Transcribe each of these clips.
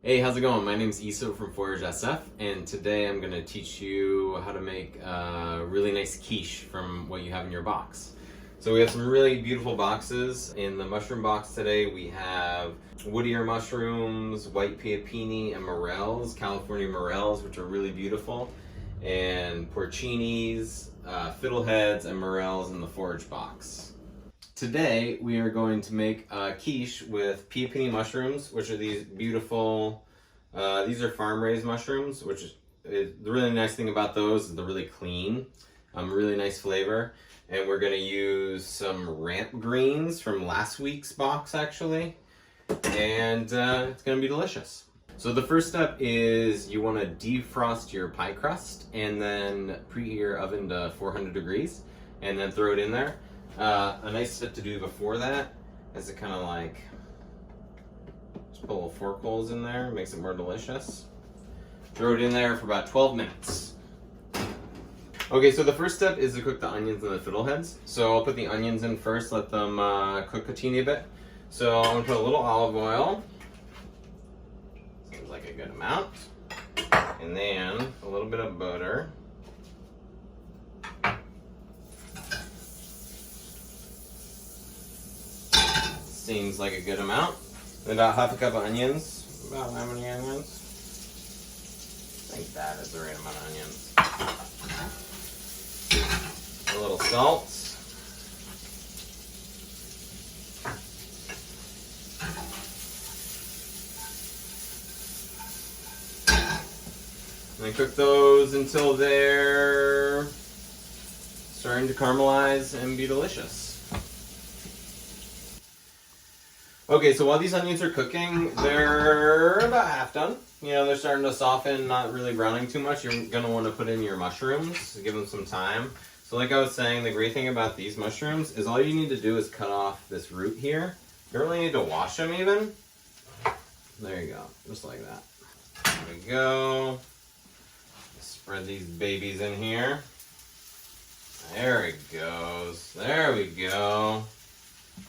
Hey, how's it going? My name is Isa from forageSF, and today I'm going to teach you how to make a really nice quiche from what you have in your box. So we have some really beautiful boxes. In the mushroom box today we have wood ear mushrooms, white Pioppini, and morels, California morels, which are really beautiful, and porcinis, fiddleheads, and morels in the forage box. Today we are going to make a quiche with Pioppini mushrooms, which are these beautiful, these are farm-raised mushrooms, which is the really nice thing about those is they're really clean, really nice flavor. And we're going to use some ramp greens from last week's box actually, and it's going to be delicious. So the first step is you want to defrost your pie crust and then preheat your oven to 400 degrees and then throw it in there. A nice step to do before that is to kind of like just put little fork holes in there, makes it more delicious. Throw it in there for about 12 minutes. Okay, so the first step is to cook the onions and the fiddleheads. So I'll put the onions in first, let them cook a teeny bit. So I'm gonna put a little olive oil, seems like a good amount, and then a little bit of butter. Seems like a good amount. And about half a cup of onions. About how many onions? I think that is the right amount of onions. A little salt. And then cook those until they're starting to caramelize and be delicious. Okay, so while these onions are cooking, they're about half done. You know, they're starting to soften, not really browning too much. You're gonna wanna put in your mushrooms, give them some time. So like I was saying, the great thing about these mushrooms is all you need to do is cut off this root here. You don't really need to wash them even. There you go, just like that. There we go. Spread these babies in here. There it goes, there we go.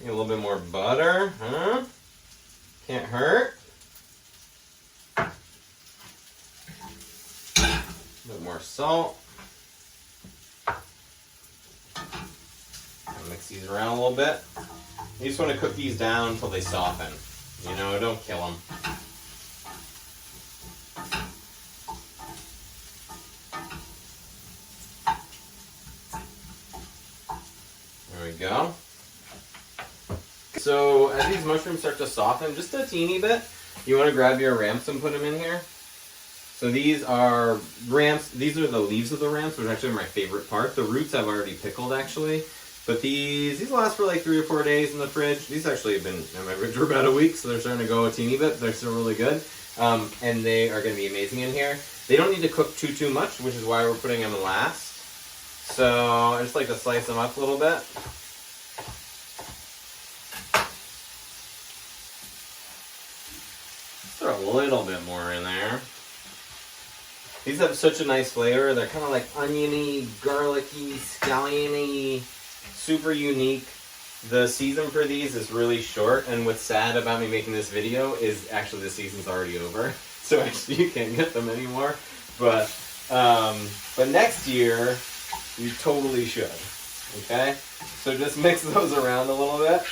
Need a little bit more butter, huh? Can't hurt. A bit more salt. Mix these around a little bit. You just want to cook these down until they soften. You know, don't kill them. There we go. So as these mushrooms start to soften just a teeny bit, you want to grab your ramps and put them in here. So these are ramps, these are the leaves of the ramps, which actually are my favorite part. The roots I've already pickled actually, but these last for like 3 or 4 days in the fridge. These actually have been in my fridge for about a week, so they're starting to go a teeny bit. They're still really good, and they are going to be amazing in here. They don't need to cook too much, which is why we're putting them in last. So I just like to slice them up a little bit. Throw a little bit more in there. These have such a nice flavor. They're kind of like oniony, garlicky, scalliony, super unique. The season for these is really short, and what's sad about me making this video is actually the season's already over. So actually you can't get them anymore. But next year, you totally should, okay? So just mix those around a little bit.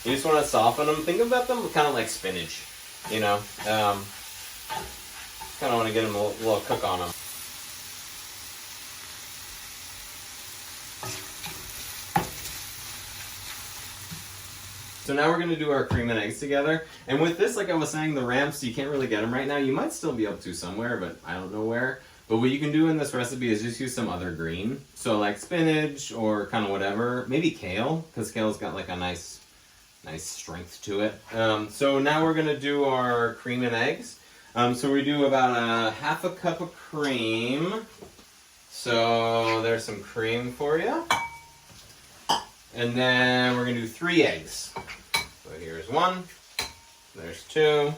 You just want to soften them. Think about them kind of like spinach, you know. Kind of want to get them a little cook on them. So now we're going to do our cream and eggs together. And with this, like I was saying, the ramps, you can't really get them right now. You might still be able to somewhere, but I don't know where. But what you can do in this recipe is just use some other green. So like spinach or kind of whatever. Maybe kale, because kale's got like a nice strength to it. So now we're going to do our cream and eggs. So we do about a half a cup of cream. So there's some cream for you. And then we're going to do 3 eggs. So here's 1, there's 2,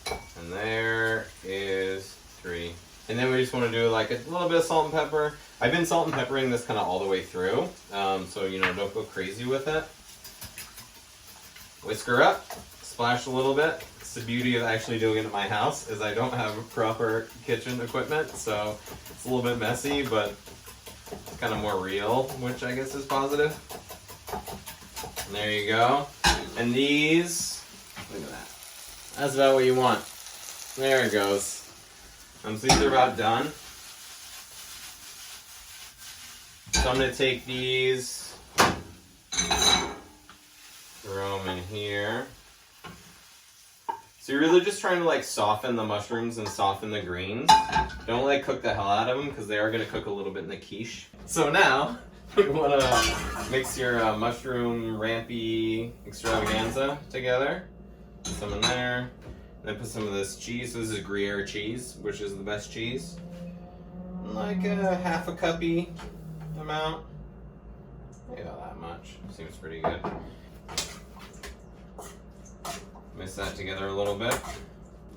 and there is 3. And then we just want to do like a little bit of salt and pepper. I've been salt and peppering this kind of all the way through. So, you know, don't go crazy with it. Whisk her up, splash a little bit. It's the beauty of actually doing it at my house is I don't have proper kitchen equipment, so it's a little bit messy, but it's kind of more real, which I guess is positive. And there you go. And these, look at that. That's about what you want. There it goes. So these are about done. So I'm going to take these, throw them in here. So you're really just trying to like soften the mushrooms and soften the greens. Don't like cook the hell out of them because they are going to cook a little bit in the quiche. So now you want to mix your mushroom rampy extravaganza together. Put some in there. And then put some of this cheese. So this is Gruyere cheese, which is the best cheese. Like a half a cuppy amount. Maybe not that much. Seems pretty good. Mix that together a little bit.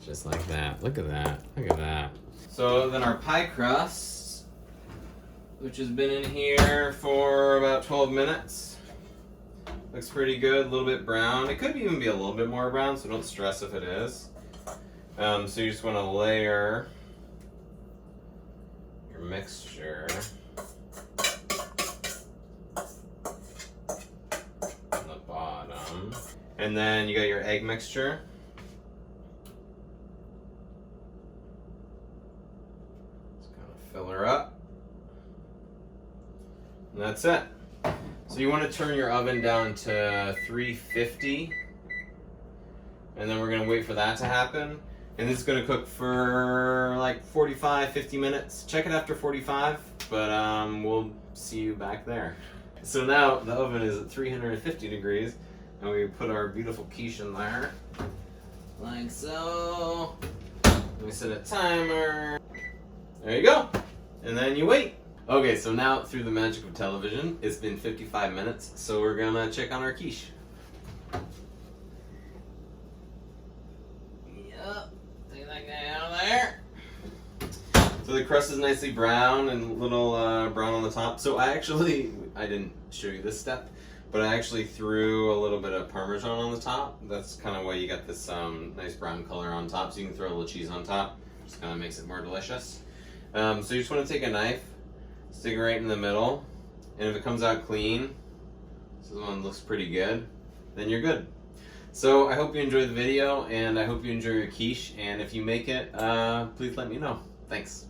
Just like that. Look at that. Look at that. So then our pie crust, which has been in here for about 12 minutes. Looks pretty good, a little bit brown. It could even be a little bit more brown, so don't stress if it is. So you just want to layer your mixture on the bottom. And then you got your egg mixture. Just kind of fill her up. And that's it. So you want to turn your oven down to 350. And then we're going to wait for that to happen. And this is going to cook for like 45, 50 minutes. Check it after 45, but we'll see you back there. So now the oven is at 350 degrees. And we put our beautiful quiche in there, like so. We set a timer. There you go. And then you wait. Okay, so now through the magic of television, it's been 55 minutes, so we're gonna check on our quiche. Yep, take that guy out of there. So the crust is nicely brown and a little brown on the top. So I didn't show you this step, but I actually threw a little bit of Parmesan on the top. That's kind of why you got this nice brown color on top. So you can throw a little cheese on top. Just kind of makes it more delicious. So you just want to take a knife, stick it right in the middle, and if it comes out clean, this one looks pretty good, then you're good. So I hope you enjoyed the video, and I hope you enjoy your quiche, and if you make it, please let me know. Thanks.